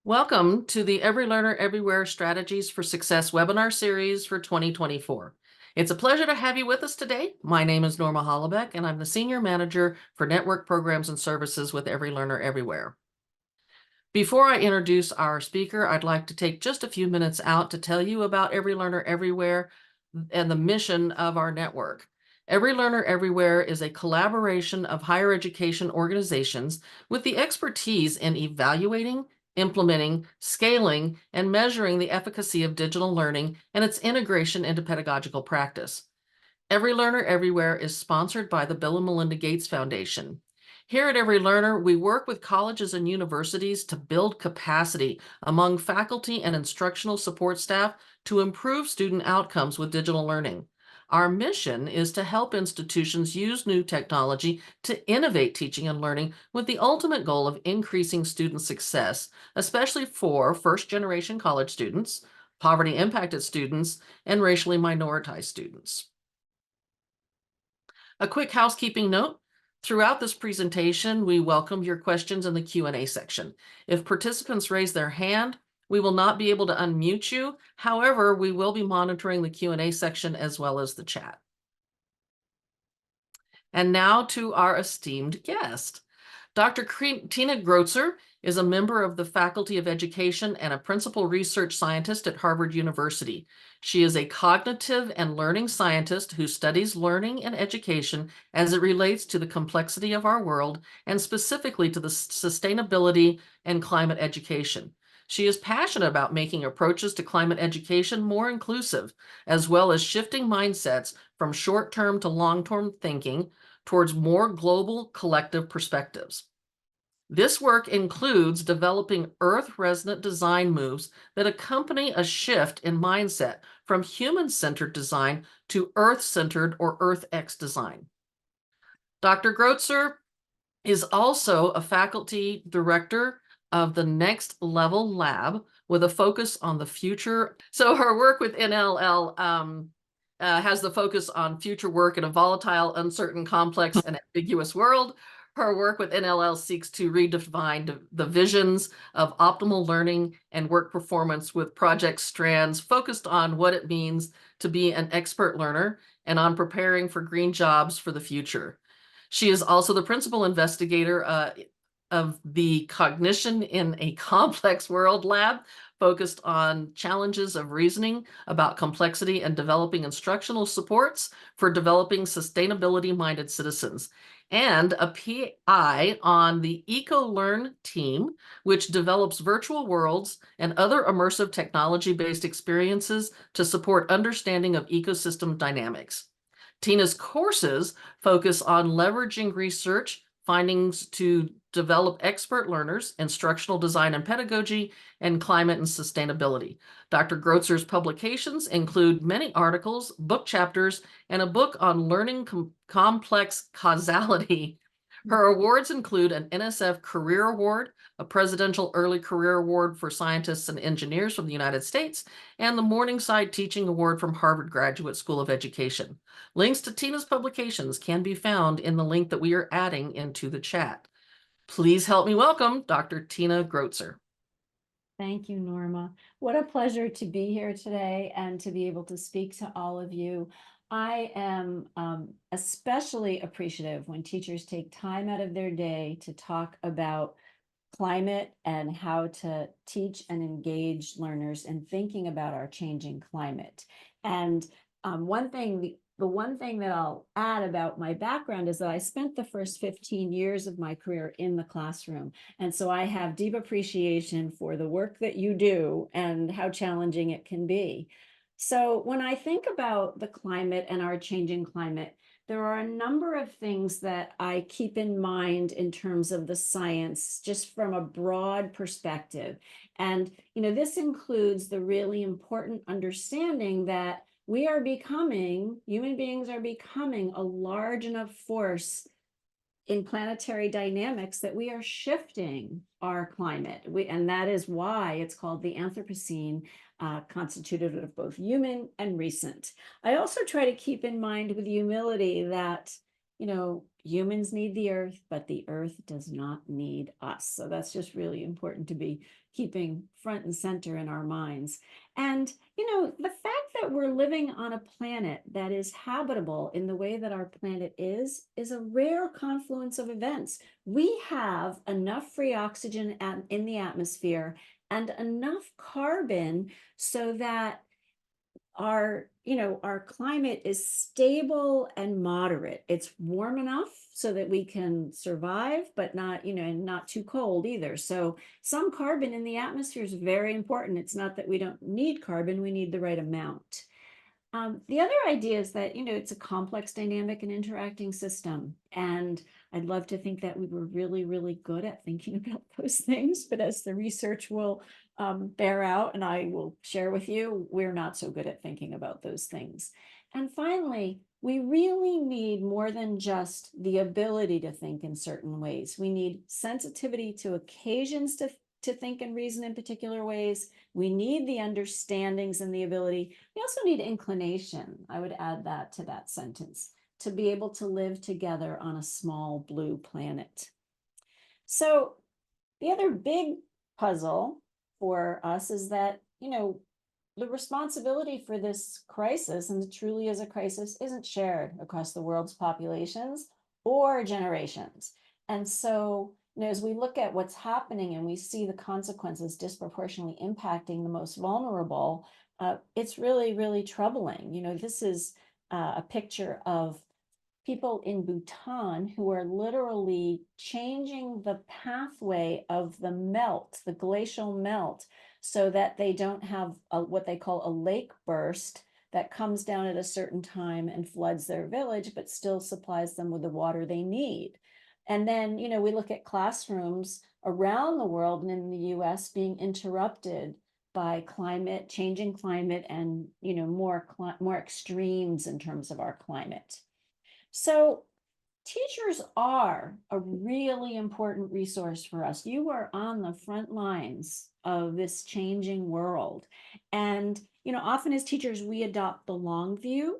Welcome to the Every Learner Everywhere Strategies for Success webinar series for 2024. It's a pleasure to have you with us today. My name is Norma Hollebeck, and I'm the Senior Manager for Network Programs and Services with Every Learner Everywhere. Before I introduce our speaker, I'd like to take just a few minutes out to tell you about Every Learner Everywhere and the mission of our network. Every Learner Everywhere is a collaboration of higher education organizations with the expertise in evaluating, implementing, scaling, and measuring the efficacy of digital learning and its integration into pedagogical practice. Every Learner Everywhere is sponsored by the Bill and Melinda Gates Foundation. Here at Every Learner, we work with colleges and universities to build capacity among faculty and instructional support staff to improve student outcomes with digital learning. Our mission is to help institutions use new technology to innovate teaching and learning with the ultimate goal of increasing student success, especially for first-generation college students, poverty-impacted students, and racially minoritized students. A quick housekeeping note. Throughout this presentation, we welcome your questions in the Q&A section. If participants raise their hand, we will not be able to unmute you. However, we will be monitoring the Q&A section as well as the chat. And now to our esteemed guest. Dr. Tina Grotzer is a member of the Faculty of Education and a principal research scientist at Harvard University. She is a cognitive and learning scientist who studies learning and education as it relates to the complexity of our world and specifically to the sustainability and climate education. She is passionate about making approaches to climate education more inclusive, as well as shifting mindsets from short-term to long-term thinking towards more global collective perspectives. This work includes developing Earth-resonant design moves that accompany a shift in mindset from human-centered design to Earth-centered or Earth-X design. Dr. Grotzer is also a faculty director of the Next Level Lab with a focus on the future. So her work with NLL has the focus on future work in a volatile, uncertain, complex, and ambiguous world. Her work with NLL seeks to redefine the visions of optimal learning and work performance with project strands focused on what it means to be an expert learner and on preparing for green jobs for the future. She is also the principal investigator of the Cognition in a Complex World Lab, focused on challenges of reasoning about complexity and developing instructional supports for developing sustainability-minded citizens, and a PI on the EcoLearn team, which develops virtual worlds and other immersive technology-based experiences to support understanding of ecosystem dynamics. Tina's courses focus on leveraging research findings to develop expert learners, instructional design and pedagogy, and climate and sustainability. Dr. Grotzer's publications include many articles, book chapters, and a book on learning complex causality. Her awards include an NSF Career Award, a Presidential Early Career Award for Scientists and Engineers from the United States, and the Morningside Teaching Award from Harvard Graduate School of Education. Links to Tina's publications can be found in the link that we are adding into the chat. Please help me welcome Dr. Tina Grotzer. Thank you, Norma. What a pleasure to be here today and to be able to speak to all of you. I am especially appreciative when teachers take time out of their day to talk about climate and how to teach and engage learners in thinking about our changing climate. And the one thing that I'll add about my background is that I spent the first 15 years of my career in the classroom. And so I have deep appreciation for the work that you do and how challenging it can be. So when I think about the climate and our changing climate, there are a number of things that I keep in mind in terms of the science, just from a broad perspective. And, this includes the really important understanding that human beings are becoming a large enough force in planetary dynamics that we are shifting our climate. And that is why it's called the Anthropocene, constituted of both human and recent. I also try to keep in mind with humility that humans need the earth, but the earth does not need us. So that's just really important to be keeping front and center in our minds. And, the fact that we're living on a planet that is habitable in the way that our planet is a rare confluence of events. We have enough free oxygen in the atmosphere and enough carbon so that our climate is stable and moderate. It's warm enough so that we can survive, but not, and not too cold either. So some carbon in the atmosphere is very important. It's not that we don't need carbon, we need the right amount. The other idea is that, it's a complex, dynamic, and interacting system. And I'd love to think that we were really, really good at thinking about those things. But as the research will bear out, and I will share with you, we're not so good at thinking about those things. And finally, we really need more than just the ability to think in certain ways. We need sensitivity to occasions to think and reason in particular ways. We need the understandings and the ability. We also need inclination. I would add that to that sentence, to be able to live together on a small blue planet. So the other big puzzle for us is that, the responsibility for this crisis, and it truly is a crisis, isn't shared across the world's populations or generations. And so, as we look at what's happening and we see the consequences disproportionately impacting the most vulnerable, it's really, really troubling. This is a picture of people in Bhutan who are literally changing the pathway of the glacial melt, so that they don't have what they call a lake burst that comes down at a certain time and floods their village, but still supplies them with the water they need. And then, we look at classrooms around the world and in the US being interrupted by changing climate, and, more extremes in terms of our climate. So teachers are a really important resource for us. You are on the front lines of this changing world. And, often as teachers, we adopt the long view.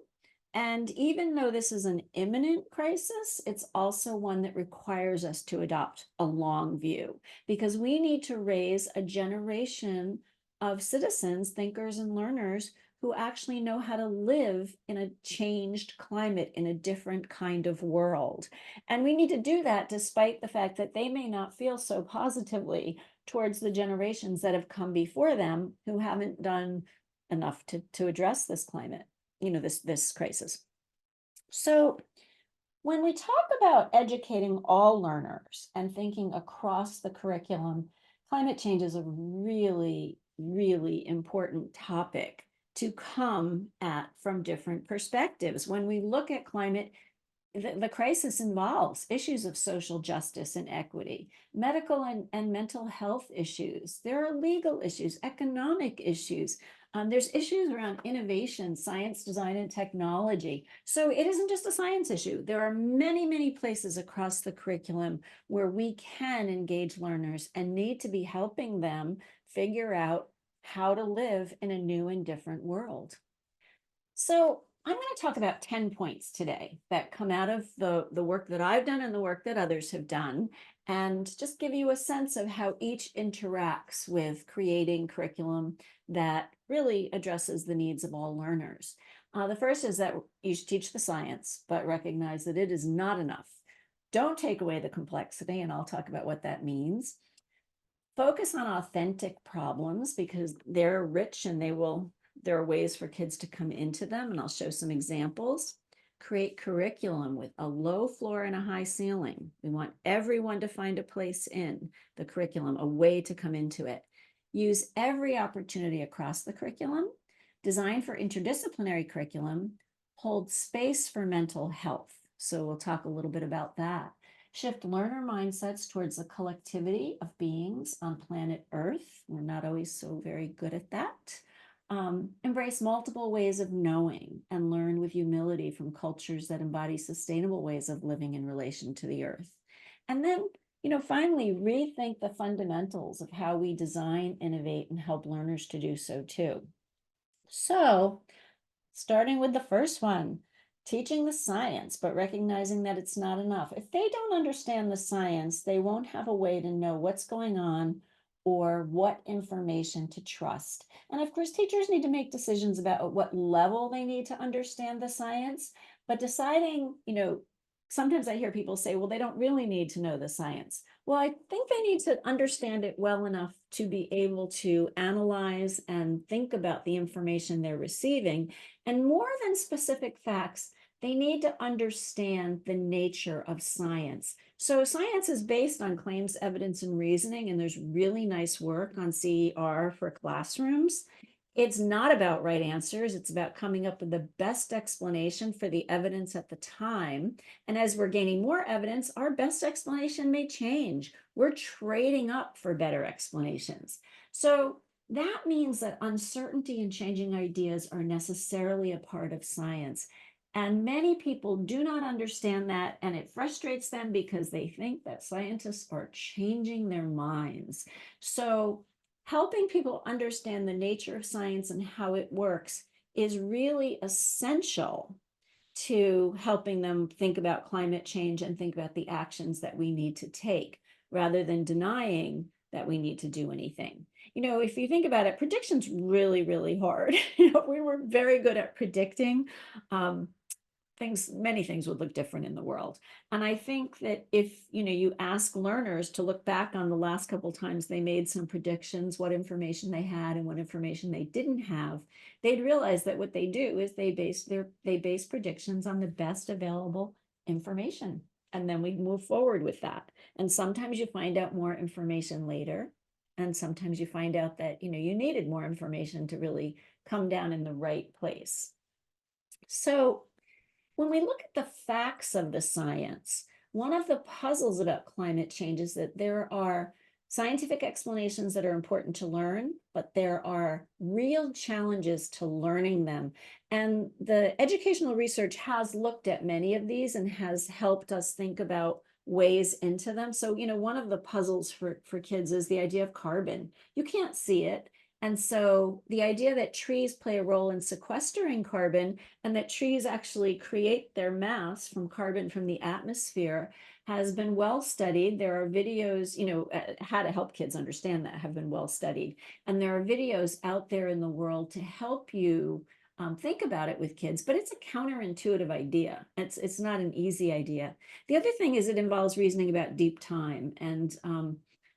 And even though this is an imminent crisis, it's also one that requires us to adopt a long view, because we need to raise a generation of citizens, thinkers, and learners who actually know how to live in a changed climate, in a different kind of world. And we need to do that despite the fact that they may not feel so positively towards the generations that have come before them who haven't done enough to address this climate, this crisis. So when we talk about educating all learners and thinking across the curriculum, climate change is a really, really important topic to come at from different perspectives. When we look at climate, the crisis involves issues of social justice and equity, medical and mental health issues. There are legal issues, economic issues. There's issues around innovation, science, design, and technology. So it isn't just a science issue. There are many, many places across the curriculum where we can engage learners and need to be helping them figure out how to live in a new and different world. So I'm going to talk about 10 points today that come out of the work that I've done and the work that others have done, and just give you a sense of how each interacts with creating curriculum that really addresses the needs of all learners. The first is that you should teach the science, but recognize that it is not enough. Don't take away the complexity, and I'll talk about what that means. Focus on authentic problems because they're rich and there are ways for kids to come into them, and I'll show some examples. Create curriculum with a low floor and a high ceiling. We want everyone to find a place in the curriculum, a way to come into it. Use every opportunity across the curriculum. Design for interdisciplinary curriculum. Hold space for mental health. So we'll talk a little bit about that. Shift learner mindsets towards the collectivity of beings on planet Earth. We're not always so very good at that. Embrace multiple ways of knowing and learn with humility from cultures that embody sustainable ways of living in relation to the Earth. And then, finally, rethink the fundamentals of how we design, innovate, and help learners to do so too. So, starting with the first one, teaching the science, but recognizing that it's not enough. If they don't understand the science, they won't have a way to know what's going on or what information to trust. And of course, teachers need to make decisions about at what level they need to understand the science, but deciding, sometimes I hear people say, well, they don't really need to know the science. Well, I think they need to understand it well enough to be able to analyze and think about the information they're receiving. And more than specific facts, they need to understand the nature of science. So science is based on claims, evidence, and reasoning, and there's really nice work on CER for classrooms. It's not about right answers. It's about coming up with the best explanation for the evidence at the time. And as we're gaining more evidence, our best explanation may change. We're trading up for better explanations. So that means that uncertainty and changing ideas are necessarily a part of science. And many people do not understand that, and it frustrates them because they think that scientists are changing their minds. So helping people understand the nature of science and how it works is really essential to helping them think about climate change and think about the actions that we need to take rather than denying that we need to do anything. If you think about it, prediction's really, really hard. We were very good at predicting. Um, many things would look different in the world. And I think that if you ask learners to look back on the last couple times they made some predictions, what information they had and what information they didn't have, they'd realize that what they do is they base predictions on the best available information, and then we move forward with that. And sometimes you find out more information later, and sometimes you find out that you needed more information to really come down in the right place. So when we look at the facts of the science, one of the puzzles about climate change is that there are scientific explanations that are important to learn, but there are real challenges to learning them. And the educational research has looked at many of these and has helped us think about ways into them. So, one of the puzzles for kids is the idea of carbon. You can't see it. And so the idea that trees play a role in sequestering carbon and that trees actually create their mass from carbon from the atmosphere has been well studied. There are videos, how to help kids understand that have been well studied. And there are videos out there in the world to help you think about it with kids, but it's a counterintuitive idea. It's not an easy idea. The other thing is it involves reasoning about deep time. And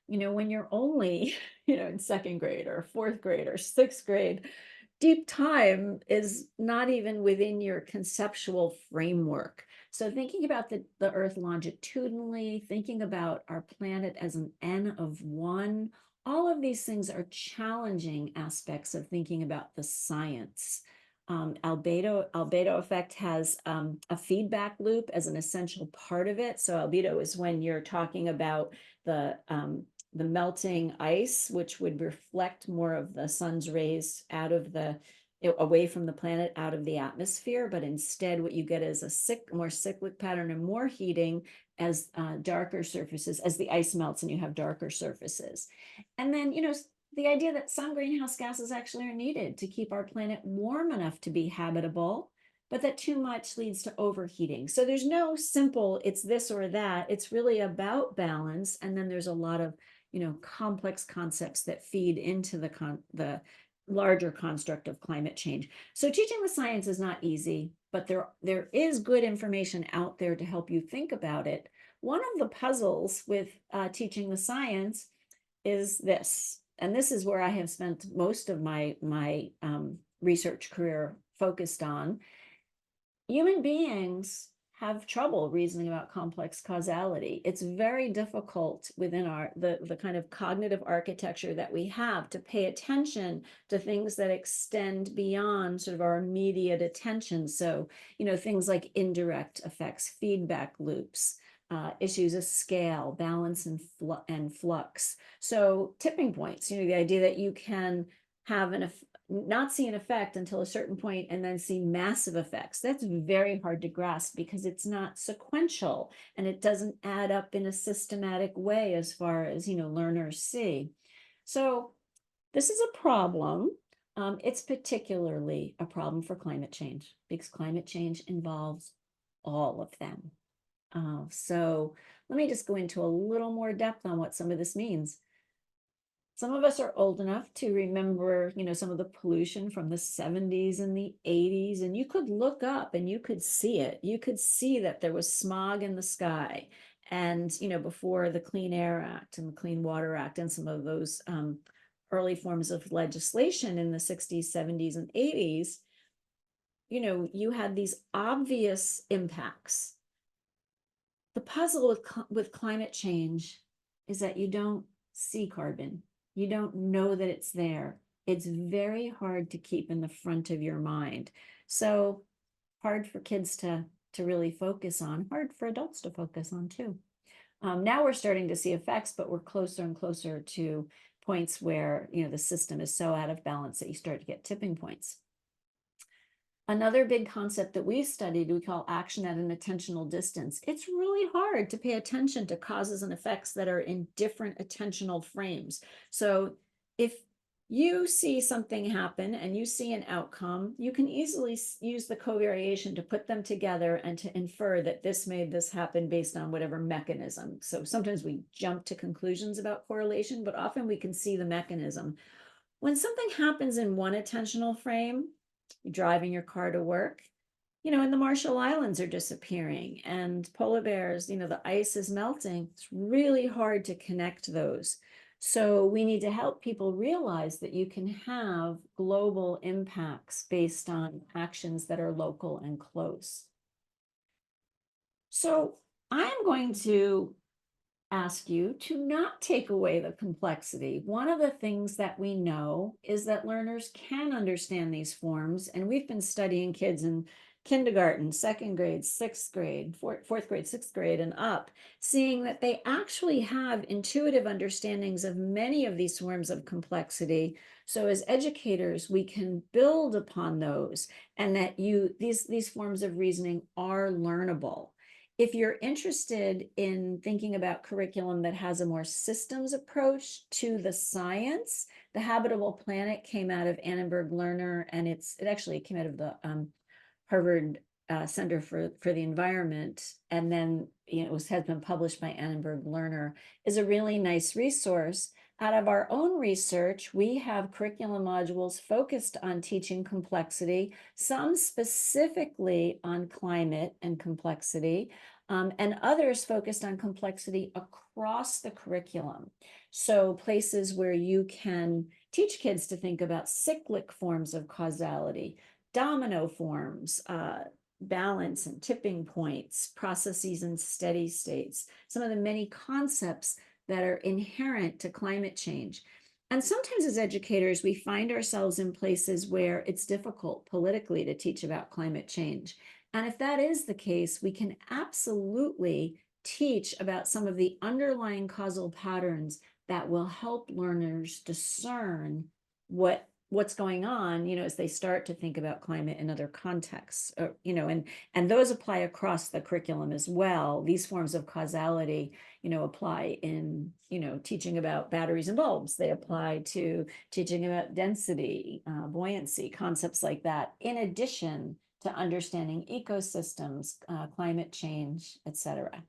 when you're only, in second grade or fourth grade or sixth grade, deep time is not even within your conceptual framework. So thinking about the Earth longitudinally, thinking about our planet as an N of one, all of these things are challenging aspects of thinking about the science. Albedo effect has a feedback loop as an essential part of it. So albedo is when you're talking about the melting ice, which would reflect more of the sun's rays away from the planet, out of the atmosphere. But instead, what you get is a more cyclic pattern and more heating as darker surfaces, as the ice melts and you have darker surfaces. And then, the idea that some greenhouse gases actually are needed to keep our planet warm enough to be habitable, but that too much leads to overheating. So there's no simple, it's this or that. It's really about balance. And then there's a lot of complex concepts that feed into the larger construct of climate change. So teaching the science is not easy, but there is good information out there to help you think about it. One of the puzzles with teaching the science is this, and this is where I have spent most of my research career focused on. Human beings have trouble reasoning about complex causality. It's very difficult within the kind of cognitive architecture that we have to pay attention to things that extend beyond sort of our immediate attention. So, things like indirect effects, feedback loops, issues of scale, balance, and flux. So tipping points, the idea that you can have not see an effect until a certain point and then see massive effects. That's very hard to grasp because it's not sequential and it doesn't add up in a systematic way as far as, learners see. So this is a problem. It's particularly a problem for climate change because climate change involves all of them. So let me just go into a little more depth on what some of this means. Some of us are old enough to remember, some of the pollution from the 70s and the 80s, and you could look up and you could see it. You could see that there was smog in the sky. And, before the Clean Air Act and the Clean Water Act and some of those early forms of legislation in the 60s, 70s, and 80s, you had these obvious impacts. The puzzle with climate change is that you don't see carbon. You don't know that it's there. It's very hard to keep in the front of your mind. So hard for kids to really focus on, hard for adults to focus on too. Now we're starting to see effects, but we're closer and closer to points where, the system is so out of balance that you start to get tipping points. Another big concept that we've studied, we call action at an attentional distance. It's really hard to pay attention to causes and effects that are in different attentional frames. So if you see something happen and you see an outcome, you can easily use the covariation to put them together and to infer that this made this happen based on whatever mechanism. So sometimes we jump to conclusions about correlation, but often we can see the mechanism. When something happens in one attentional frame, driving your car to work, and the Marshall Islands are disappearing and polar bears, the ice is melting. It's really hard to connect those. So we need to help people realize that you can have global impacts based on actions that are local and close. So I'm going to ask you to not take away the complexity. One of the things that we know is that learners can understand these forms, and we've been studying kids in kindergarten, second grade, sixth grade, fourth grade, sixth grade, and up, seeing that they actually have intuitive understandings of many of these forms of complexity. So as educators, we can build upon those, and that these forms of reasoning are learnable. If you're interested in thinking about curriculum that has a more systems approach to the science, the Habitable Planet came out of Annenberg Lerner, and it actually came out of the Harvard Center for the Environment, and then has been published by Annenberg Lerner, is a really nice resource. Out of our own research, we have curriculum modules focused on teaching complexity, some specifically on climate and complexity, and others focused on complexity across the curriculum. So places where you can teach kids to think about cyclic forms of causality, domino forms, balance and tipping points, processes and steady states, some of the many concepts that are inherent to climate change. And sometimes as educators, we find ourselves in places where it's difficult politically to teach about climate change. And if that is the case, we can absolutely teach about some of the underlying causal patterns that will help learners discern what's going on, as they start to think about climate in other contexts, and those apply across the curriculum as well. These forms of causality, apply in, teaching about batteries and bulbs. They apply to teaching about density, buoyancy, concepts like that, in addition to understanding ecosystems, climate change, etc.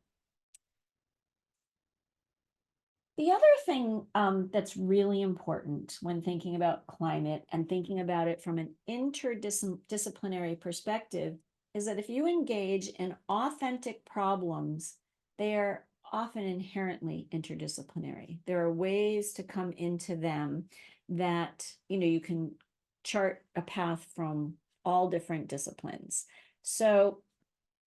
The other thing that's really important when thinking about climate and thinking about it from an interdisciplinary perspective is that if you engage in authentic problems, they are often inherently interdisciplinary. There are ways to come into them that, you can chart a path from all different disciplines. So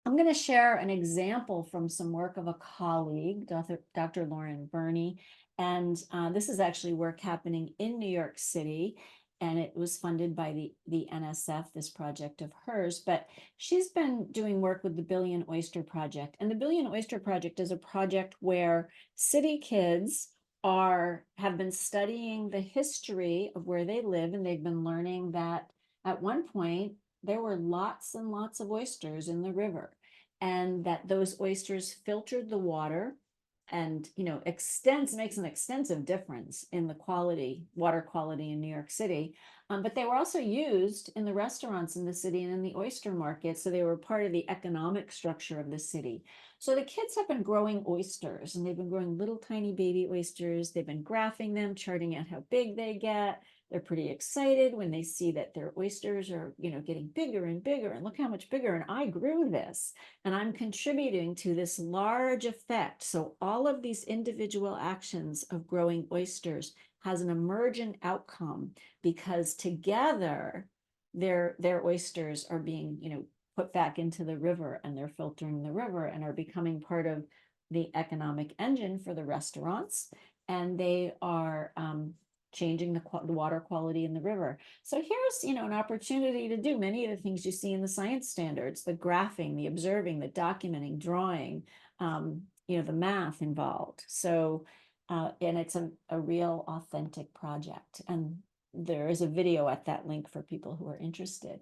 I'm going to share an example from some work of a colleague, Dr. Lauren Burney, and this is actually work happening in New York City, and it was funded by the NSF, this project of hers, but she's been doing work with the Billion Oyster Project, and the Billion Oyster Project is a project where city kids have been studying the history of where they live, and they've been learning that at one point there were lots and lots of oysters in the river, and that those oysters filtered the water and makes an extensive difference in the water quality in New York City. But they were also used in the restaurants in the city and in the oyster market. So they were part of the economic structure of the city. So the kids have been growing oysters, and they've been growing little tiny baby oysters. They've been graphing them, charting out how big they get. They're pretty excited when they see that their oysters are, getting bigger and bigger, and look how much bigger. And I grew this, and I'm contributing to this large effect. So all of these individual actions of growing oysters has an emergent outcome, because together their oysters are being, put back into the river, and they're filtering the river and are becoming part of the economic engine for the restaurants. And they are changing the water quality in the river. So here's, an opportunity to do many of the things you see in the science standards: the graphing, the observing, the documenting, drawing, the math involved. So, and it's a real authentic project. And there is a video at that link for people who are interested.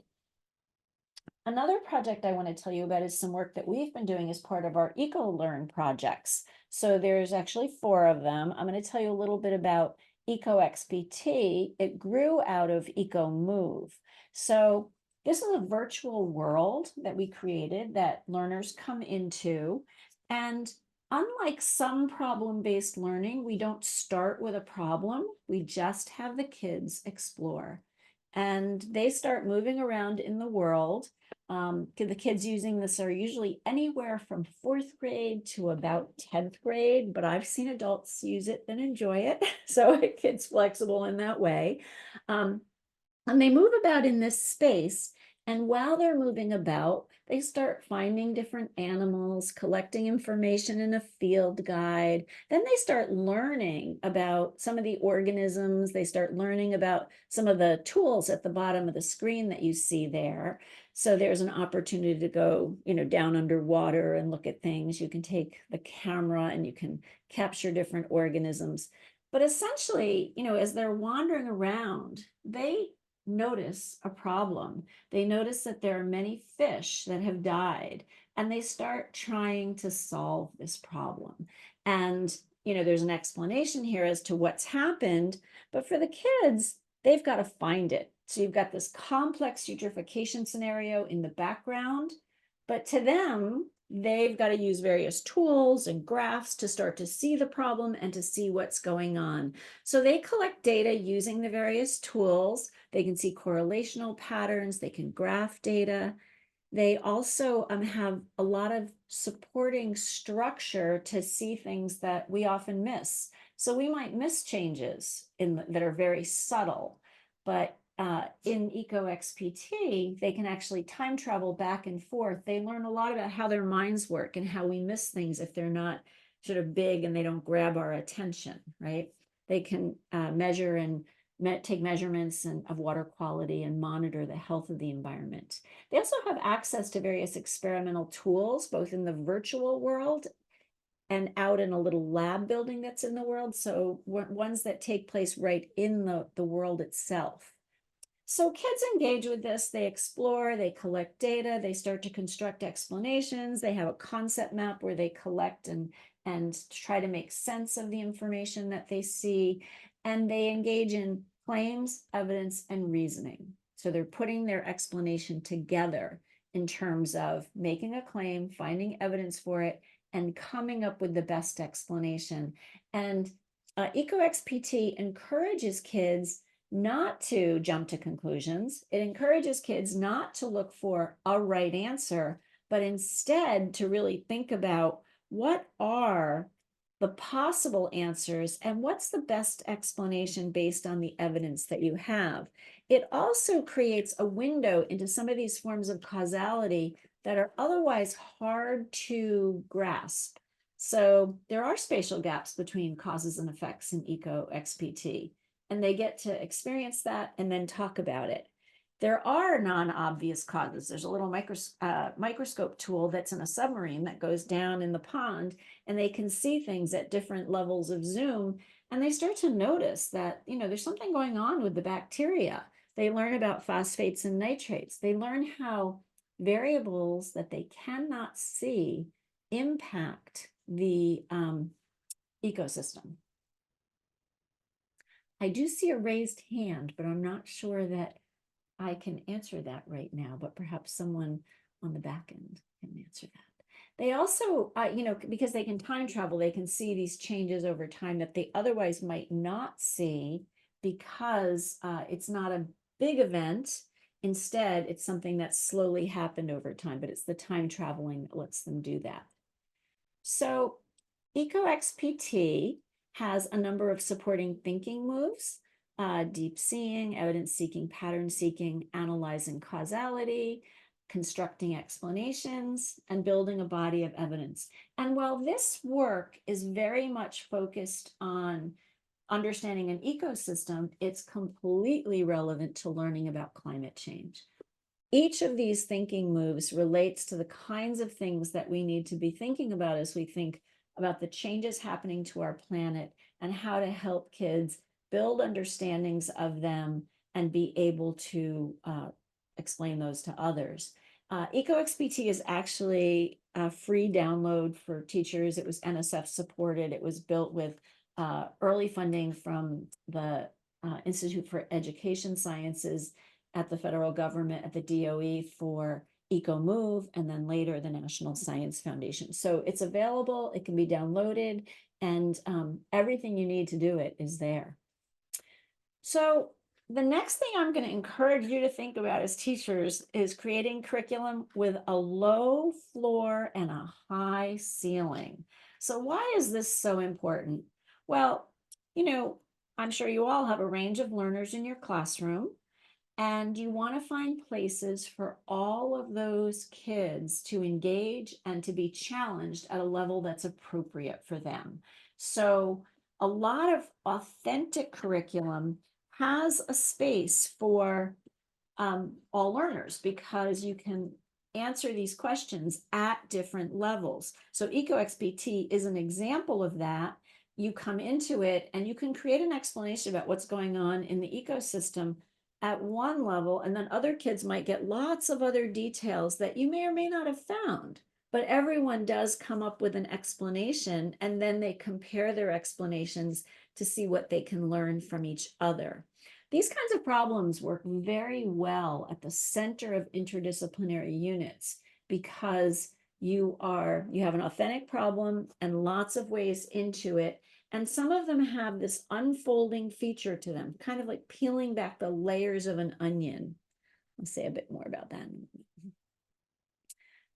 Another project I want to tell you about is some work that we've been doing as part of our EcoLearn projects. So there's actually 4 of them. I'm going to tell you a little bit about EcoXPT. It grew out of EcoMove. So this is a virtual world that we created that learners come into. And unlike some problem-based learning, we don't start with a problem. We just have the kids explore. And they start moving around in the world. The kids using this are usually anywhere from 4th grade to about 10th grade, but I've seen adults use it and enjoy it. So it gets flexible in that way. And they move about in this space. And while they're moving about, they start finding different animals, collecting information in a field guide. Then they start learning about some of the organisms. They start learning about some of the tools at the bottom of the screen that you see there. So there's an opportunity to go, down underwater and look at things. You can take the camera and you can capture different organisms. But essentially, as they're wandering around, they notice a problem. They notice that there are many fish that have died, and they start trying to solve this problem. And, there's an explanation here as to what's happened, but for the kids, they've got to find it. So you've got this complex eutrophication scenario in the background, but to them, they've got to use various tools and graphs to start to see the problem and to see what's going on. So they collect data using the various tools. They can see correlational patterns. They can graph data. They also have a lot of supporting structure to see things that we often miss. So we might miss changes that are very subtle, but in EcoXPT, they can actually time travel back and forth. They learn a lot about how their minds work and how we miss things if they're not sort of big and they don't grab our attention, right? They can measure and take measurements of water quality and monitor the health of the environment. They also have access to various experimental tools, both in the virtual world and out in a little lab building that's in the world. So ones that take place right in the world itself. So kids engage with this, they explore, they collect data, they start to construct explanations, they have a concept map where they collect and try to make sense of the information that they see, and they engage in claims, evidence, and reasoning. So they're putting their explanation together in terms of making a claim, finding evidence for it, and coming up with the best explanation. And EcoXPT encourages kids not to jump to conclusions. It encourages kids not to look for a right answer, but instead to really think about what are the possible answers and what's the best explanation based on the evidence that you have. It also creates a window into some of these forms of causality that are otherwise hard to grasp. So there are spatial gaps between causes and effects in EcoXPT, and they get to experience that and then talk about it. There are non-obvious causes. There's a little microscope tool that's in a submarine that goes down in the pond, and they can see things at different levels of zoom, and they start to notice that, there's something going on with the bacteria. They learn about phosphates and nitrates. They learn how variables that they cannot see impact the ecosystem? I do see a raised hand, but I'm not sure that I can answer that right now, but perhaps someone on the back end can answer that. They also, because they can time travel, they can see these changes over time that they otherwise might not see because it's not a big event. Instead, it's something that slowly happened over time, but it's the time traveling that lets them do that. So EcoXPT has a number of supporting thinking moves, deep seeing, evidence seeking, pattern seeking, analyzing causality, constructing explanations, and building a body of evidence. And while this work is very much focused on understanding an ecosystem, it's completely relevant to learning about climate change. Each of these thinking moves relates to the kinds of things that we need to be thinking about as we think about the changes happening to our planet and how to help kids build understandings of them and be able to explain those to others. EcoXPT is actually a free download for teachers. It was NSF supported. It was built with early funding from the Institute for Education Sciences at the federal government, at the DOE for EcoMove, and then later the National Science Foundation. So it's available, it can be downloaded, and everything you need to do it is there. So the next thing I'm going to encourage you to think about as teachers is creating curriculum with a low floor and a high ceiling. So why is this so important? Well, I'm sure you all have a range of learners in your classroom, and you want to find places for all of those kids to engage and to be challenged at a level that's appropriate for them. So a lot of authentic curriculum has a space for all learners because you can answer these questions at different levels. So EcoXPT is an example of that. You come into it and you can create an explanation about what's going on in the ecosystem at one level, and then other kids might get lots of other details that you may or may not have found. But everyone does come up with an explanation, and then they compare their explanations to see what they can learn from each other. These kinds of problems work very well at the center of interdisciplinary units because you have an authentic problem and lots of ways into it. And some of them have this unfolding feature to them, kind of like peeling back the layers of an onion. I'll say a bit more about that.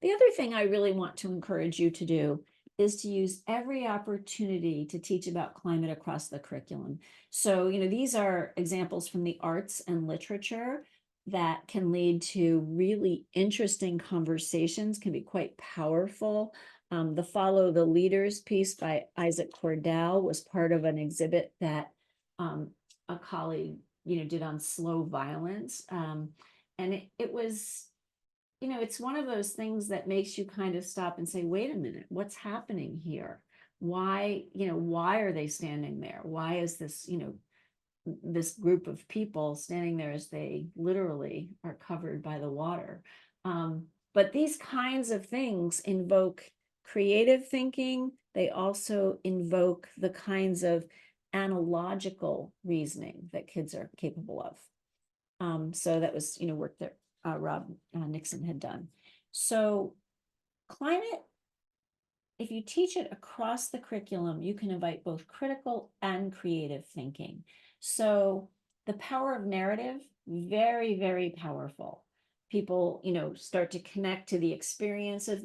The other thing I really want to encourage you to do is to use every opportunity to teach about climate across the curriculum. So, these are examples from the arts and literature that can lead to really interesting conversations, can be quite powerful. The Follow the Leaders piece by Isaac Cordell was part of an exhibit that a colleague, did on slow violence. And it was, it's one of those things that makes you kind of stop and say, wait a minute, what's happening here? Why are they standing there? Why is this, this group of people standing there as they literally are covered by the water? But these kinds of things invoke creative thinking. They also invoke the kinds of analogical reasoning that kids are capable of. So that was, work that Rob Nixon had done. So climate, if you teach it across the curriculum, you can invite both critical and creative thinking. So the power of narrative, very, very powerful. People, start to connect to the experiences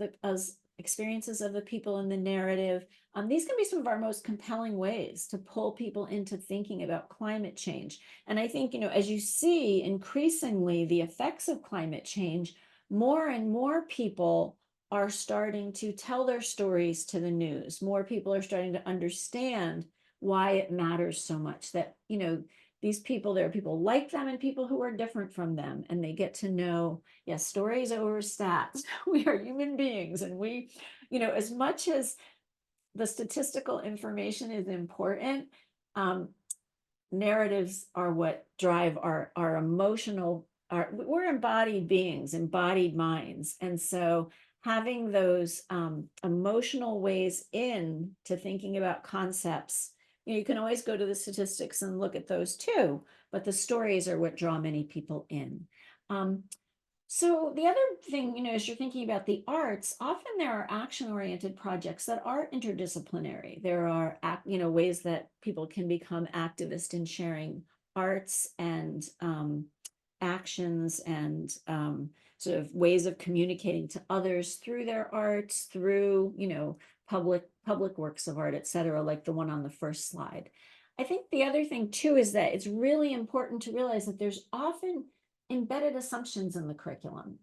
of the people in the narrative. These can be some of our most compelling ways to pull people into thinking about climate change. And I think, as you see increasingly the effects of climate change, more and more people are starting to tell their stories to the news. More people are starting to understand why it matters so much that, these people, there are people like them and people who are different from them, and they get to know, yes, stories over stats. We are human beings, and we, as much as the statistical information is important, narratives are what drive our emotional, we're embodied beings, embodied minds. And so having those emotional ways in to thinking about concepts. You can always go to the statistics and look at those too, but the stories are what draw many people in. Um, so the other thing, as you're thinking about the arts, often there are action-oriented projects that are interdisciplinary. There are, ways that people can become activists in sharing arts and actions and sort of ways of communicating to others through their arts, through, public works of art, et cetera, like the one on the first slide. I think the other thing too is that it's really important to realize that there's often embedded assumptions in the curriculum.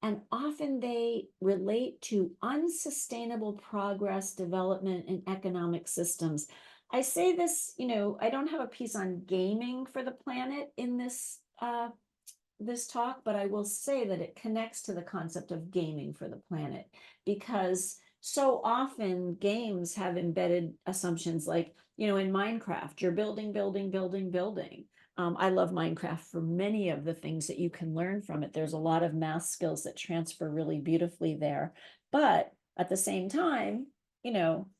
And often they relate to unsustainable progress, development, and economic systems. I say this, I don't have a piece on gaming for the planet in this talk, but I will say that it connects to the concept of gaming for the planet, because so often games have embedded assumptions like, in Minecraft, you're building, building, building, building. I love Minecraft for many of the things that you can learn from it. There's a lot of math skills that transfer really beautifully there. But at the same time,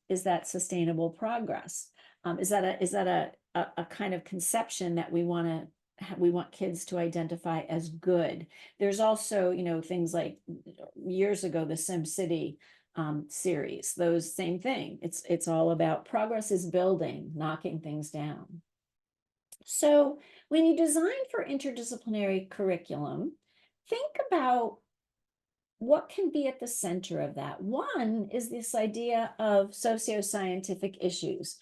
is that sustainable progress? Is that a kind of conception that we want kids to identify as good? There's also, things like years ago, the SimCity series, those same thing. It's all about progress is building, knocking things down. So when you design for interdisciplinary curriculum, think about what can be at the center of that. One is this idea of socio-scientific issues.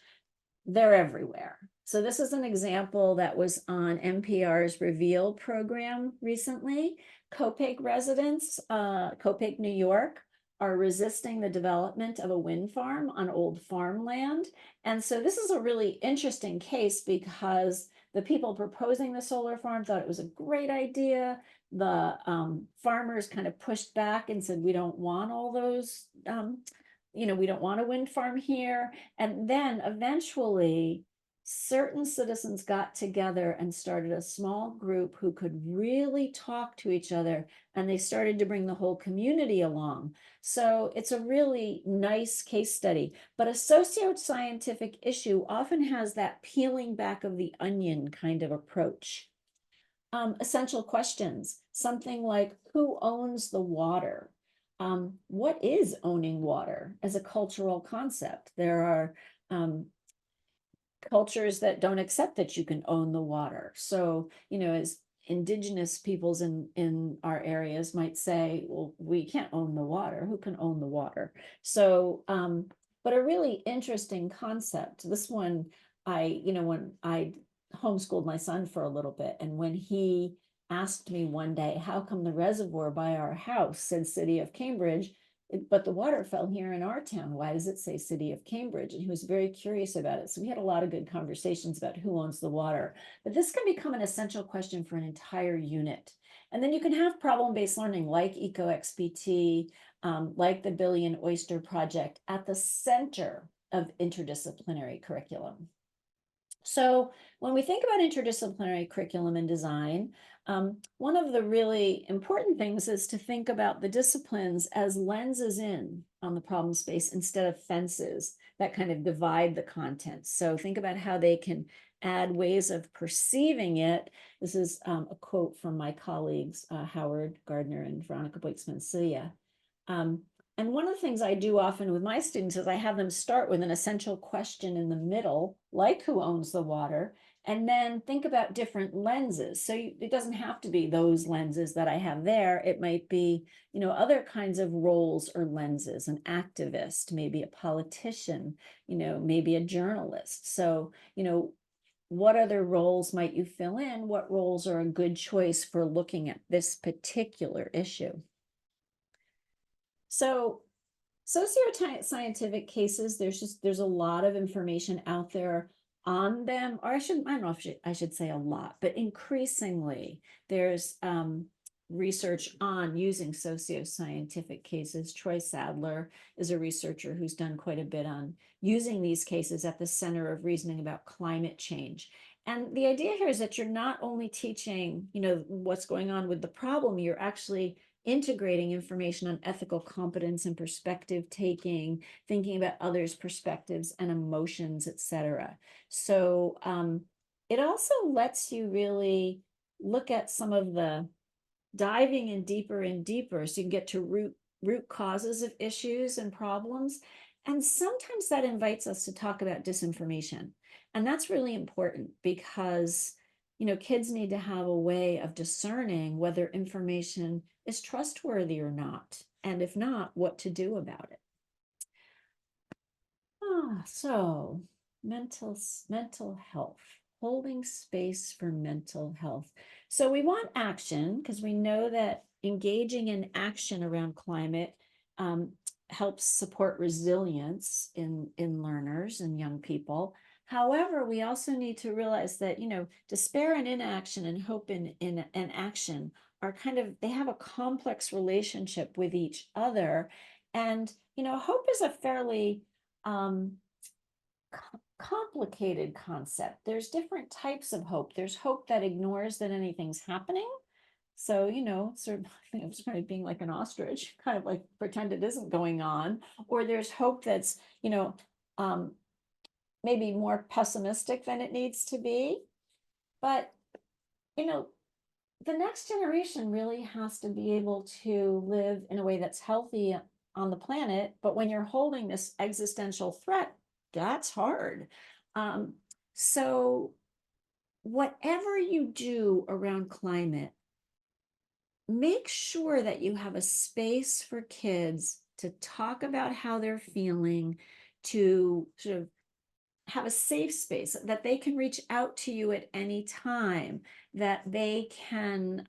They're everywhere. So this is an example that was on NPR's Reveal program recently. Copake residents, Copake, New York, are resisting the development of a wind farm on old farmland. And so this is a really interesting case because the people proposing the solar farm thought it was a great idea. The farmers kind of pushed back and said, we don't want all those, we don't want a wind farm here. And then eventually, certain citizens got together and started a small group who could really talk to each other, and they started to bring the whole community along. So it's a really nice case study, but a socio-scientific issue often has that peeling back of the onion kind of approach. Essential questions, something like who owns the water? What is owning water as a cultural concept? There are cultures that don't accept that you can own the water. So, as indigenous peoples in our areas might say, well, we can't own the water. Who can own the water? So, but a really interesting concept. This one, when I homeschooled my son for a little bit, and when he asked me one day, how come the reservoir by our house said City of Cambridge, but the water fell here in our town? Why does it say City of Cambridge? And he was very curious about it. So we had a lot of good conversations about who owns the water. But this can become an essential question for an entire unit. And then you can have problem-based learning like EcoXPT, like the Billion Oyster Project at the center of interdisciplinary curriculum. So when we think about interdisciplinary curriculum and design, one of the really important things is to think about the disciplines as lenses in on the problem space instead of fences that kind of divide the content. So think about how they can add ways of perceiving it. This is a quote from my colleagues, Howard Gardner and Veronica Boyksman-Cilia. And one of the things I do often with my students is I have them start with an essential question in the middle, like who owns the water, and then think about different lenses. So it doesn't have to be those lenses that I have there. It might be, other kinds of roles or lenses, an activist, maybe a politician, maybe a journalist. So, what other roles might you fill in? What roles are a good choice for looking at this particular issue? So socio-scientific cases, there's a lot of information out there on them, or I don't know if I should say a lot, but increasingly there's research on using socio-scientific cases. Troy Sadler is a researcher who's done quite a bit on using these cases at the center of reasoning about climate change. And the idea here is that you're not only teaching, what's going on with the problem, you're actually integrating information on ethical competence and perspective taking, thinking about others' perspectives and emotions, etc. So it also lets you really look at some of the diving in deeper and deeper, so you can get to root causes of issues and problems. And sometimes that invites us to talk about disinformation. And that's really important because, kids need to have a way of discerning whether information is trustworthy or not. And if not, what to do about it. So mental health, holding space for mental health. So we want action because we know that engaging in action around climate helps support resilience in learners and young people. However, we also need to realize that, despair and inaction and hope in action are they have a complex relationship with each other. And, hope is a fairly complicated concept. There's different types of hope. There's hope that ignores that anything's happening. So, sort of, I think of sort of being like an ostrich, kind of like pretend it isn't going on. Or there's hope that's, maybe more pessimistic than it needs to be. But, you know, the next generation really has to be able to live in a way that's healthy on the planet. But when you're holding this existential threat, that's hard. Um, so, whatever you do around climate, make sure that you have a space for kids to talk about how they're feeling, to sort of have a safe space that they can reach out to you at any time, that they can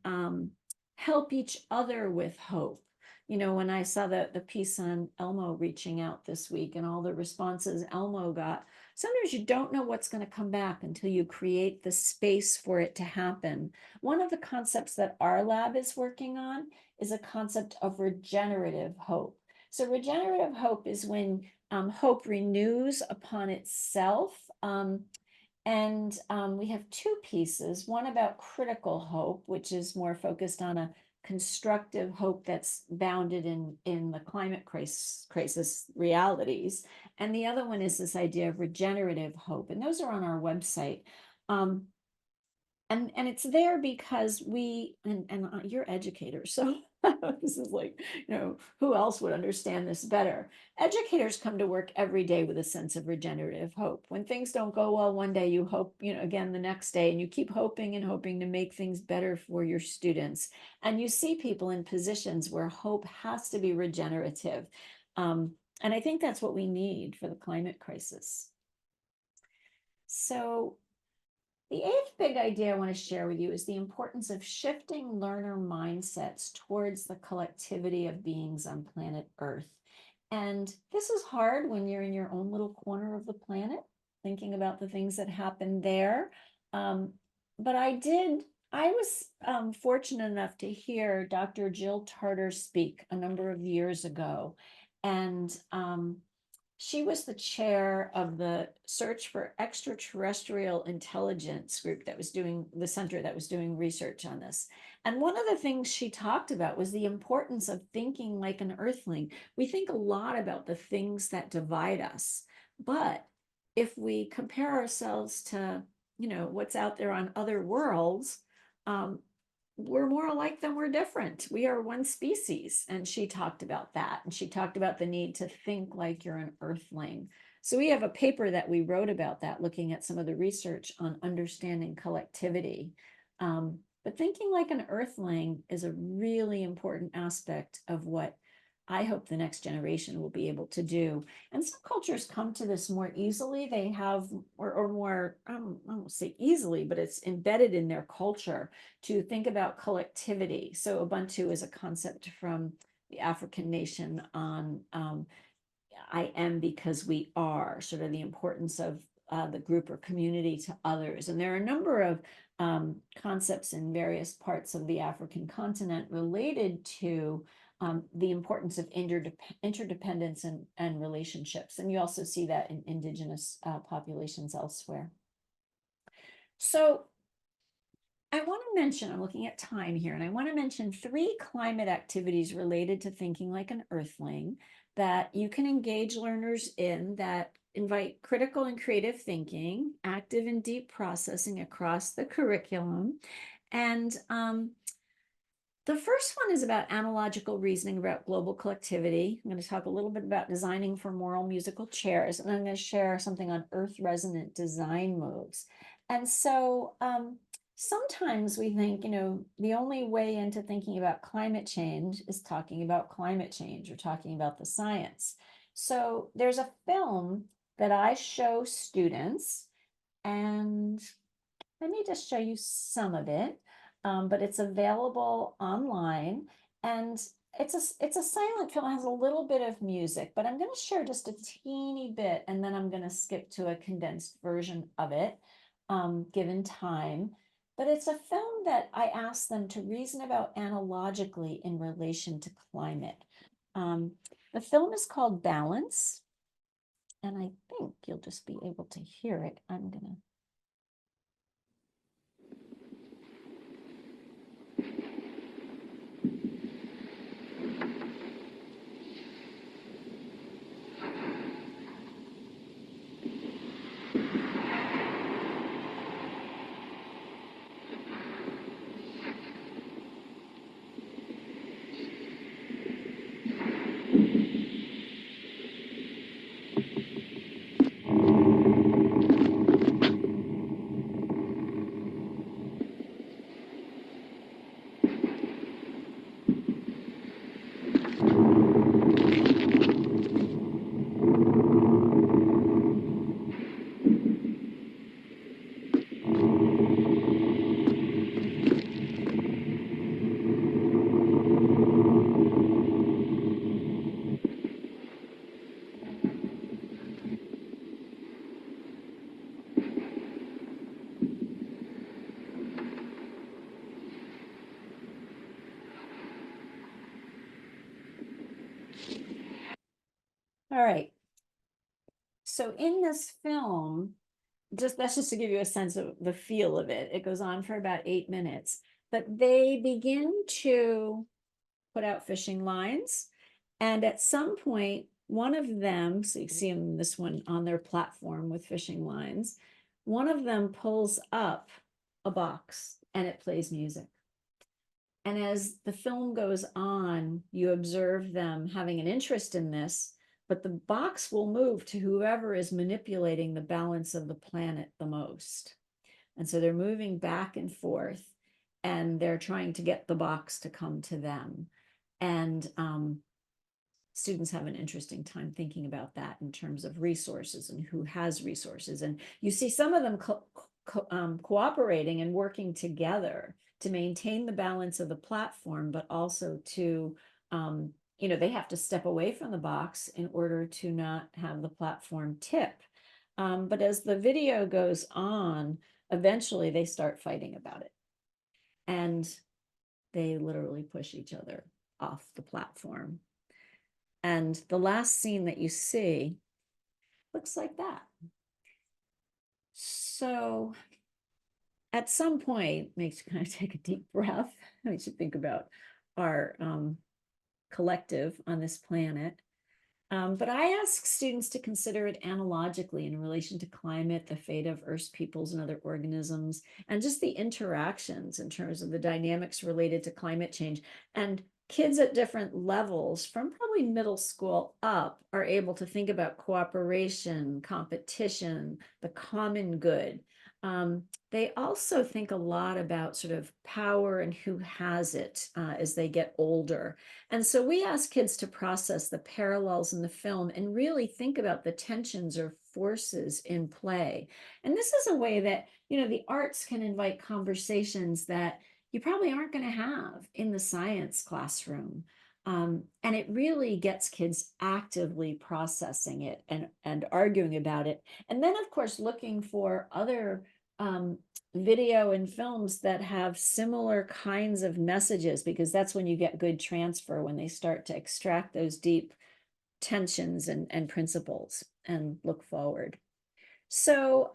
help each other with hope. When I saw the piece on Elmo reaching out this week and all the responses Elmo got, sometimes you don't know what's going to come back until you create the space for it to happen. One of the concepts that our lab is working on is a concept of regenerative hope. So regenerative hope is when hope renews upon itself. We have two pieces, one about critical hope, which is more focused on a constructive hope that's bounded in the climate crisis realities. And the other one is this idea of regenerative hope. And those are on our website. And it's there because you're educators, so this is like, who else would understand this better? Educators come to work every day with a sense of regenerative hope. When things don't go well one day, you hope, again the next day, and you keep hoping and hoping to make things better for your students. And you see people in positions where hope has to be regenerative. And I think that's what we need for the climate crisis. So the eighth big idea I want to share with you is the importance of shifting learner mindsets towards the collectivity of beings on planet Earth. And this is hard when you're in your own little corner of the planet, thinking about the things that happen there. But I was fortunate enough to hear Dr. Jill Tarter speak a number of years ago. And she was the chair of the Search for Extraterrestrial Intelligence group that was doing the center that was doing research on this. And one of the things she talked about was the importance of thinking like an earthling. We think a lot about the things that divide us, but if we compare ourselves to, what's out there on other worlds, we're more alike than we're different. We are one species. And she talked about that. And she talked about the need to think like you're an earthling. So we have a paper that we wrote about that, looking at some of the research on understanding collectivity. But thinking like an earthling is a really important aspect of what I hope the next generation will be able to do. And some cultures come to this more easily. They have, or more, I won't say easily, but it's embedded in their culture to think about collectivity. So Ubuntu is a concept from the African nation on I am because we are, sort of the importance of the group or community to others. And there are a number of concepts in various parts of the African continent related to the importance of interdependence and relationships. And you also see that in indigenous populations elsewhere. So I want to mention, I'm looking at time here, and I want to mention 3 climate activities related to thinking like an earthling that you can engage learners in that invite critical and creative thinking, active and deep processing across the curriculum. And the first one is about analogical reasoning about global collectivity. I'm going to talk a little bit about designing for moral musical chairs, and I'm going to share something on earth resonant design modes. And so sometimes we think, the only way into thinking about climate change is talking about climate change or talking about the science. So there's a film that I show students, and let me just show you some of it, but it's available online, and it's a silent film. It has a little bit of music, but I'm going to share just a teeny bit, and then I'm going to skip to a condensed version of it, given time. But it's a film that I asked them to reason about analogically in relation to climate. The film is called Balance, and I think you'll just be able to hear it. I'm going to All right. So in this film, that's just to give you a sense of the feel of it. It goes on for about 8 minutes, but they begin to put out fishing lines. And at some point, one of them, so you see them, this one on their platform with fishing lines, one of them pulls up a box and it plays music. And as the film goes on, you observe them having an interest in this, but the box will move to whoever is manipulating the balance of the planet the most. And so they're moving back and forth, and they're trying to get the box to come to them. And students have an interesting time thinking about that in terms of resources and who has resources. And you see some of them cooperating and working together to maintain the balance of the platform, but also to, they have to step away from the box in order to not have the platform tip. But as the video goes on, eventually they start fighting about it. And they literally push each other off the platform. And the last scene that you see looks like that. So at some point, makes you kind of take a deep breath. We should think about our collective on this planet. But I ask students to consider it analogically in relation to climate, the fate of Earth's peoples and other organisms, and just the interactions in terms of the dynamics related to climate change. And kids at different levels, from probably middle school up, are able to think about cooperation, competition, the common good. They also think a lot about sort of power and who has it as they get older. And so we ask kids to process the parallels in the film and really think about the tensions or forces in play. And this is a way that, the arts can invite conversations that you probably aren't going to have in the science classroom. And it really gets kids actively processing it and arguing about it. And then, of course, looking for other video and films that have similar kinds of messages, because that's when you get good transfer, when they start to extract those deep tensions and principles and look forward. So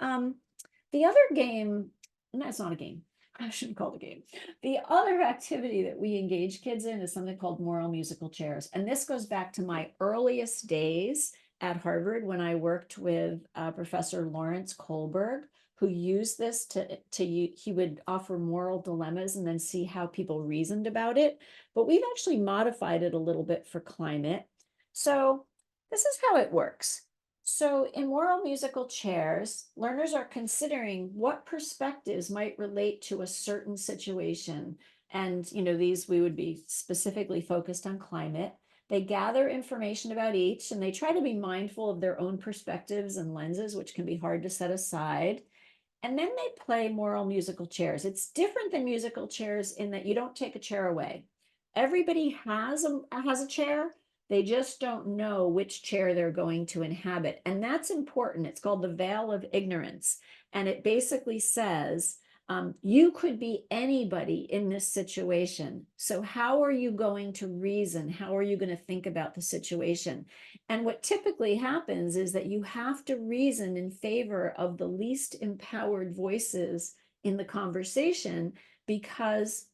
the other game, no, it's not a game. I shouldn't call it a game. The other activity that we engage kids in is something called moral musical chairs. And this goes back to my earliest days at Harvard when I worked with Professor Lawrence Kohlberg, who used this he would offer moral dilemmas and then see how people reasoned about it. But we've actually modified it a little bit for climate. So this is how it works. So in moral musical chairs, learners are considering what perspectives might relate to a certain situation. And, these we would be specifically focused on climate. They gather information about each and they try to be mindful of their own perspectives and lenses, which can be hard to set aside. And then they play moral musical chairs. It's different than musical chairs in that you don't take a chair away. Everybody has a chair. They just don't know which chair they're going to inhabit. And that's important. It's called the veil of ignorance. And it basically says, you could be anybody in this situation. So how are you going to reason? How are you going to think about the situation? And what typically happens is that you have to reason in favor of the least empowered voices in the conversation because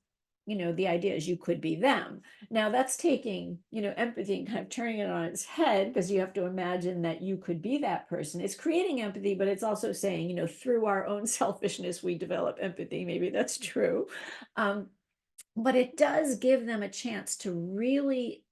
the idea is you could be them. Now that's taking, empathy and kind of turning it on its head because you have to imagine that you could be that person. It's creating empathy, but it's also saying, through our own selfishness, we develop empathy. Maybe that's true. But it does give them a chance to really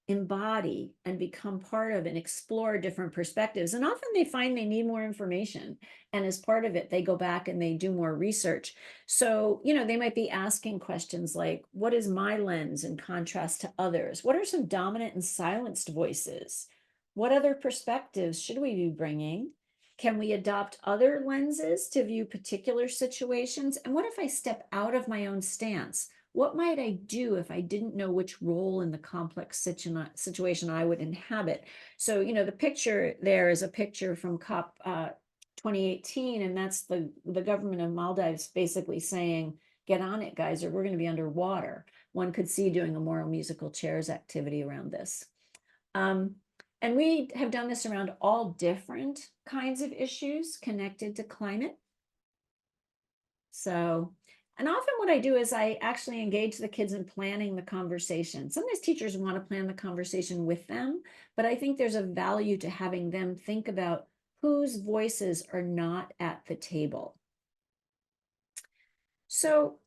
embody and become part of and explore different perspectives. And often they find they need more information. And as part of it, they go back and they do more research. So, they might be asking questions like, what is my lens in contrast to others? What are some dominant and silenced voices? What other perspectives should we be bringing? Can we adopt other lenses to view particular situations? And what if I step out of my own stance? What might I do if I didn't know which role in the complex situation I would inhabit? So, the picture there is a picture from COP 2018, and that's the government of Maldives basically saying, get on it, guys, or we're going to be underwater. One could see doing a moral musical chairs activity around this. And we have done this around all different kinds of issues connected to climate. So, and often what I do is I actually engage the kids in planning the conversation. Sometimes teachers want to plan the conversation with them, but I think there's a value to having them think about whose voices are not at the table. So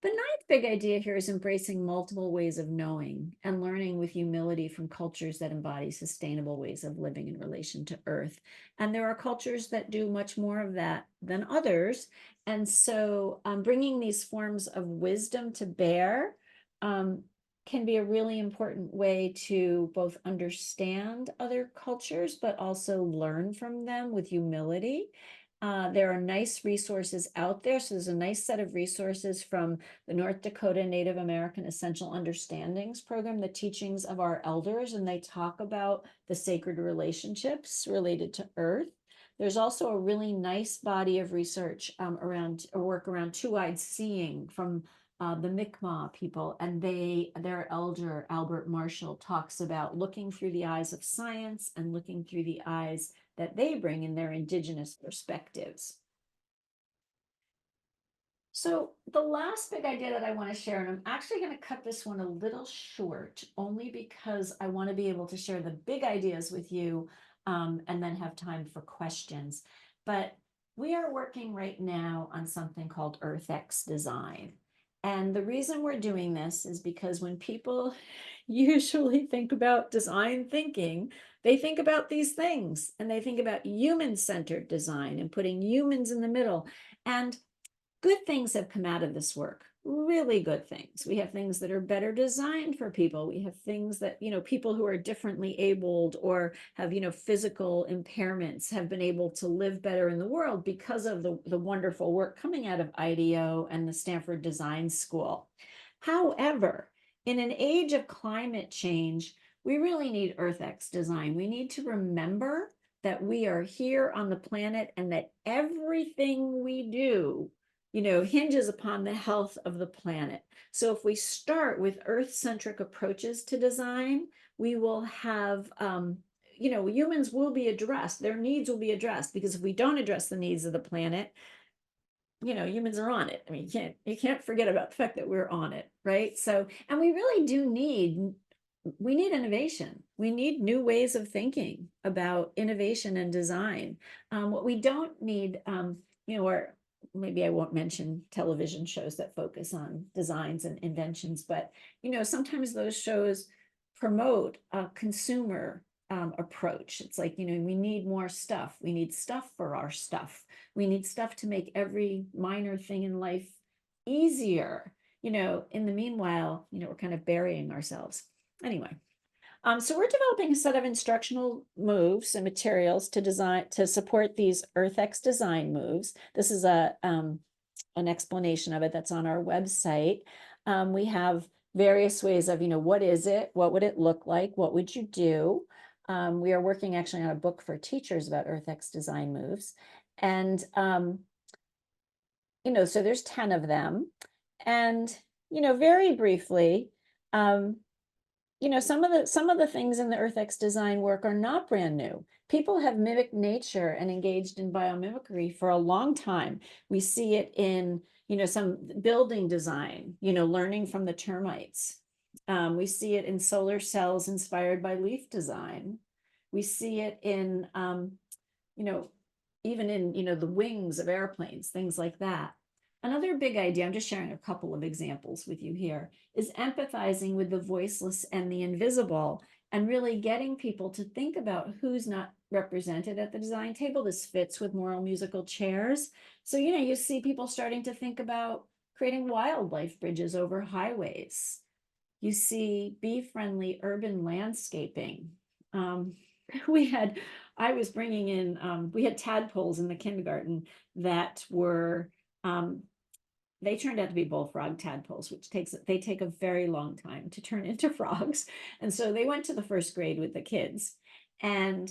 the ninth big idea here is embracing multiple ways of knowing and learning with humility from cultures that embody sustainable ways of living in relation to Earth. And there are cultures that do much more of that than others. And so bringing these forms of wisdom to bear can be a really important way to both understand other cultures, but also learn from them with humility. There are nice resources out there. So there's a nice set of resources from the North Dakota Native American Essential Understandings Program, the teachings of our elders, and they talk about the sacred relationships related to Earth. There's also a really nice body of research around work around two-eyed seeing from the Mi'kmaq people, and their elder Albert Marshall talks about looking through the eyes of science and looking through the eyes that they bring in their indigenous perspectives. So the last big idea that I want to share, and I'm actually going to cut this one a little short, only because I want to be able to share the big ideas with you and then have time for questions. But we are working right now on something called EarthX design. And the reason we're doing this is because when people usually think about design thinking, they think about these things and they think about human-centered design and putting humans in the middle. And good things have come out of this work, really good things. We have things that are better designed for people. We have things that, people who are differently abled or have, physical impairments have been able to live better in the world because of the wonderful work coming out of IDEO and the Stanford Design School. However, in an age of climate change, we really need EarthX design. We need to remember that we are here on the planet and that everything we do hinges upon the health of the planet. So if we start with Earth-centric approaches to design, we will have, humans will be addressed, their needs will be addressed, because if we don't address the needs of the planet, humans are on it. I mean, you can't forget about the fact that we're on it, right? So, and we really do we need innovation. We need new ways of thinking about innovation and design. What we don't need, or maybe I won't mention television shows that focus on designs and inventions, but sometimes those shows promote a consumer approach. It's like, we need more stuff. We need stuff for our stuff. We need stuff to make every minor thing in life easier. In the meanwhile, we're kind of burying ourselves. Anyway, so we're developing a set of instructional moves and materials to support these EarthX design moves. This is an explanation of it that's on our website. We have various ways of, what is it? What would it look like? What would you do? We are working actually on a book for teachers about EarthX design moves. And, so there's 10 of them. And, very briefly, some of the things in the EarthX design work are not brand new. People have mimicked nature and engaged in biomimicry for a long time. We see it in, some building design, learning from the termites. We see it in solar cells inspired by leaf design. We see it in, even in, the wings of airplanes, things like that. Another big idea, I'm just sharing a couple of examples with you here, is empathizing with the voiceless and the invisible, and really getting people to think about who's not represented at the design table. This fits with moral musical chairs. So, you see people starting to think about creating wildlife bridges over highways. You see bee-friendly urban landscaping. Um, we had, I was bringing in, we had tadpoles in the kindergarten that were, they turned out to be bullfrog tadpoles, which they take a very long time to turn into frogs. And so they went to the first grade with the kids. And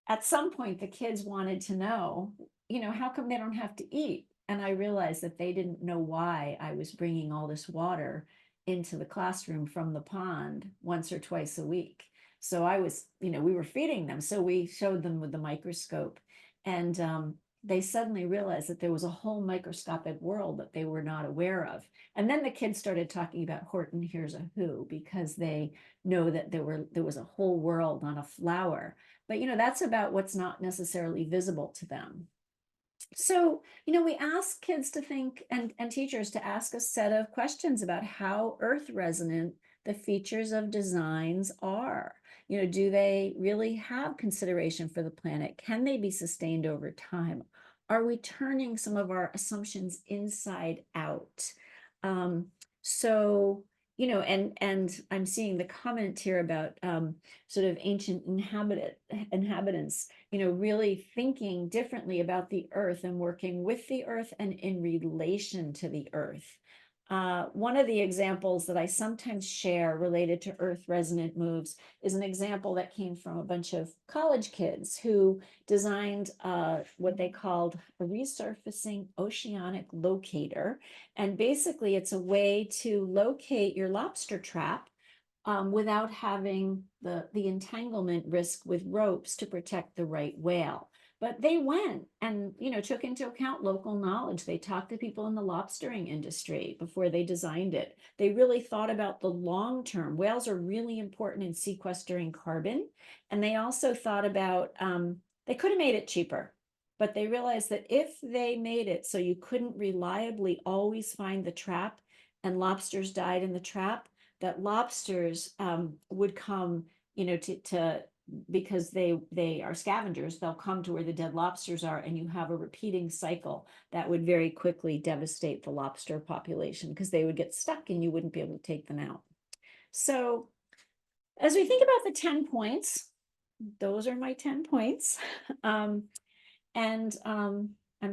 at some point, the kids wanted to know, how come they don't have to eat? And I realized that they didn't know why I was bringing all this water into the classroom from the pond once or twice a week. So I was, we were feeding them. So we showed them with the microscope. And they suddenly realized that there was a whole microscopic world that they were not aware of. And then the kids started talking about Horton Hears a Who, because they know that there was a whole world on a flower. But that's about what's not necessarily visible to them. So, we ask kids to think, and teachers to ask a set of questions about how earth resonant the features of designs are. Do they really have consideration for the planet? Can they be sustained over time? Are we turning some of our assumptions inside out? So, and I'm seeing the comment here about sort of ancient inhabitants, really thinking differently about the earth and working with the earth and in relation to the earth. One of the examples that I sometimes share related to earth resonant moves is an example that came from a bunch of college kids who designed what they called a resurfacing oceanic locator. And basically it's a way to locate your lobster trap without having the entanglement risk with ropes to protect the right whale. But they went and took into account local knowledge. They talked to people in the lobstering industry before they designed it. They really thought about the long term. Whales are really important in sequestering carbon. And they also thought about, they could have made it cheaper, but they realized that if they made it so you couldn't reliably always find the trap and lobsters died in the trap, that lobsters would come, to because they are scavengers, they'll come to where the dead lobsters are, and you have a repeating cycle that would very quickly devastate the lobster population because they would get stuck and you wouldn't be able to take them out. So as we think about the 10 points, those are my 10 points. I'm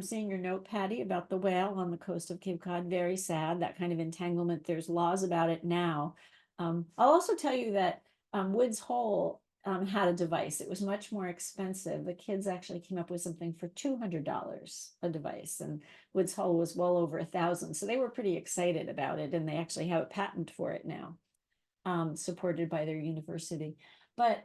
seeing your note, Patty, about the whale on the coast of Cape Cod. Very sad, that kind of entanglement. There's laws about it now. I'll also tell you that Woods Hole had a device. It was much more expensive. The kids actually came up with something for $200 a device, and Woods Hole was well over 1,000. So they were pretty excited about it, and they actually have a patent for it now, supported by their university. But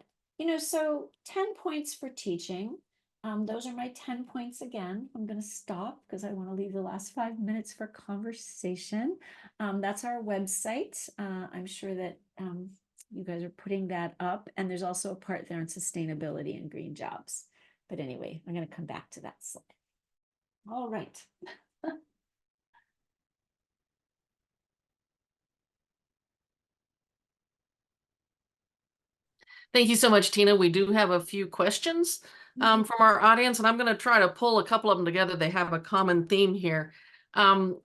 so 10 points for teaching. Those are my 10 points again. I'm going to stop because I want to leave the last 5 minutes for conversation. That's our website. I'm sure that you guys are putting that up. And there's also a part there on sustainability and green jobs. But anyway, I'm going to come back to that slide. All right. Thank you so much, Tina. We do have a few questions from our audience, and I'm going to try to pull a couple of them together. They have a common theme here. You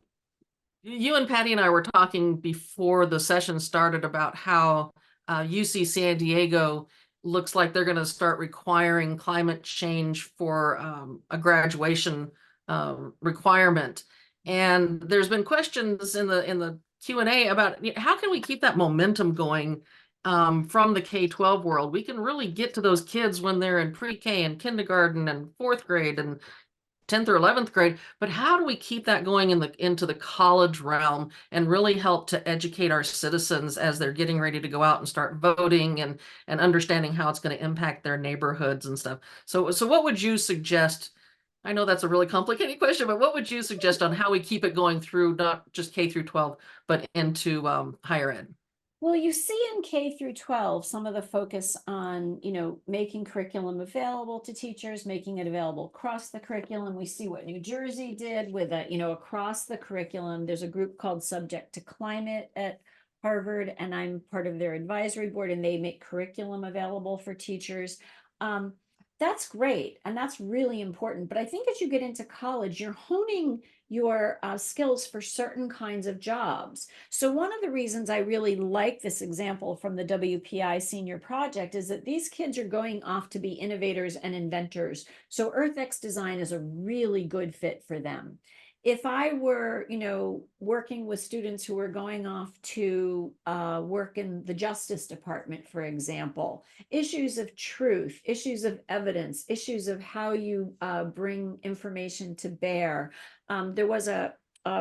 and Patty and I were talking before the session started about how UC San Diego looks like they're going to start requiring climate change for a graduation requirement. And there's been questions in the Q&A about how can we keep that momentum going from the K-12 world. We can really get to those kids when they're in pre-K and kindergarten and fourth grade and 10th or 11th grade, but how do we keep that going into the college realm and really help to educate our citizens as they're getting ready to go out and start voting and understanding how it's going to impact their neighborhoods and stuff. So what would you suggest? I know that's a really complicated question, but what would you suggest on how we keep it going through not just K through 12, but into higher ed? Well, you see in K through 12, some of the focus on, making curriculum available to teachers, making it available across the curriculum. We see what New Jersey did with across the curriculum. There's a group called Subject to Climate at Harvard, and I'm part of their advisory board, and they make curriculum available for teachers. That's great, and that's really important. But I think as you get into college, you're honing your skills for certain kinds of jobs. So one of the reasons I really like this example from the WPI senior project is that these kids are going off to be innovators and inventors. So EarthX design is a really good fit for them. If I were, working with students who were going off to work in the Justice Department, for example, issues of truth, issues of evidence, issues of how you bring information to bear. There was a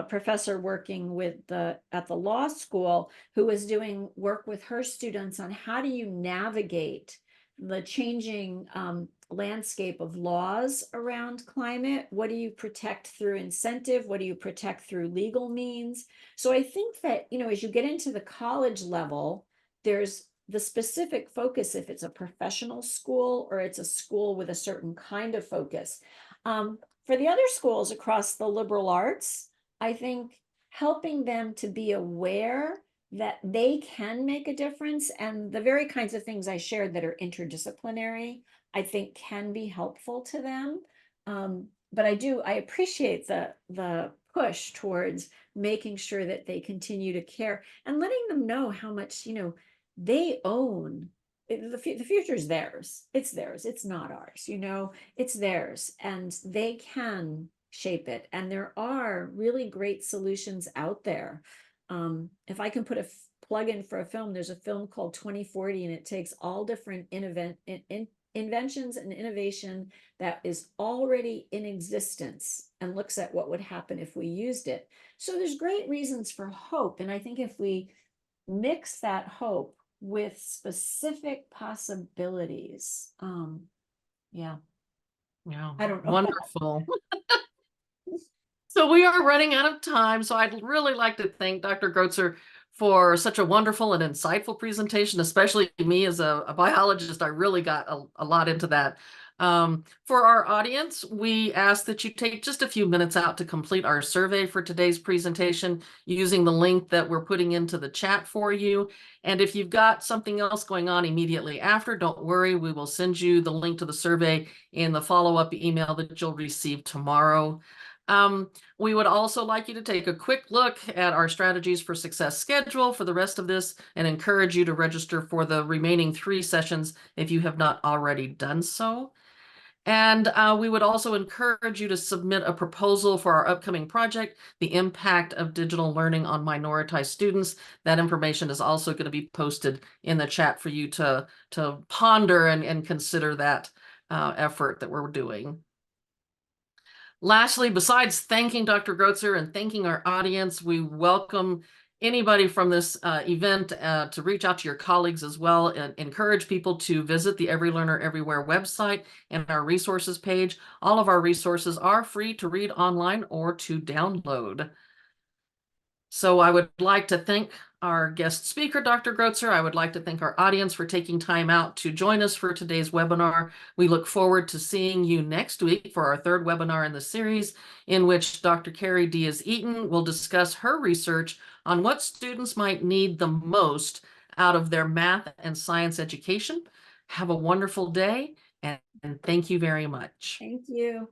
professor working at the law school who was doing work with her students on how do you navigate the changing landscape of laws around climate. What do you protect through incentive? What do you protect through legal means? So I think that, as you get into the college level, there's the specific focus if it's a professional school or it's a school with a certain kind of focus. For the other schools across the liberal arts, I think helping them to be aware that they can make a difference and the very kinds of things I shared that are interdisciplinary, I think can be helpful to them. But I appreciate the push towards making sure that they continue to care and letting them know how much, they own. The future is theirs. It's theirs. It's not ours, it's theirs and they can shape it. And there are really great solutions out there. If I can put a plug in for a film, there's a film called 2040 and it takes all different inventions and innovation that is already in existence and looks at what would happen if we used it. So there's great reasons for hope. And I think if we mix that hope with specific possibilities, yeah, Yeah, I don't know. wonderful. So we are running out of time. So I'd really like to thank Dr. Grotzer for such a wonderful and insightful presentation, especially me as a biologist. I really got a lot into that. For our audience, we ask that you take just a few minutes out to complete our survey for today's presentation using the link that we're putting into the chat for you. And if you've got something else going on immediately after, don't worry, we will send you the link to the survey in the follow-up email that you'll receive tomorrow. We would also like you to take a quick look at our strategies for success schedule for the rest of this and encourage you to register for the remaining 3 sessions if you have not already done so. And we would also encourage you to submit a proposal for our upcoming project, the impact of digital learning on minoritized students. That information is also going to be posted in the chat for you to ponder and consider that effort that we're doing. Lastly, besides thanking Dr. Grotzer and thanking our audience, we welcome anybody from this event to reach out to your colleagues as well, and encourage people to visit the Every Learner Everywhere website and our resources page. All of our resources are free to read online or to download. So I would like to thank our guest speaker, Dr. Grotzer. I would like to thank our audience for taking time out to join us for today's webinar. We look forward to seeing you next week for our third webinar in the series, in which Dr. Carrie Diaz-Eaton will discuss her research on what students might need the most out of their math and science education. Have a wonderful day, and thank you very much. Thank you.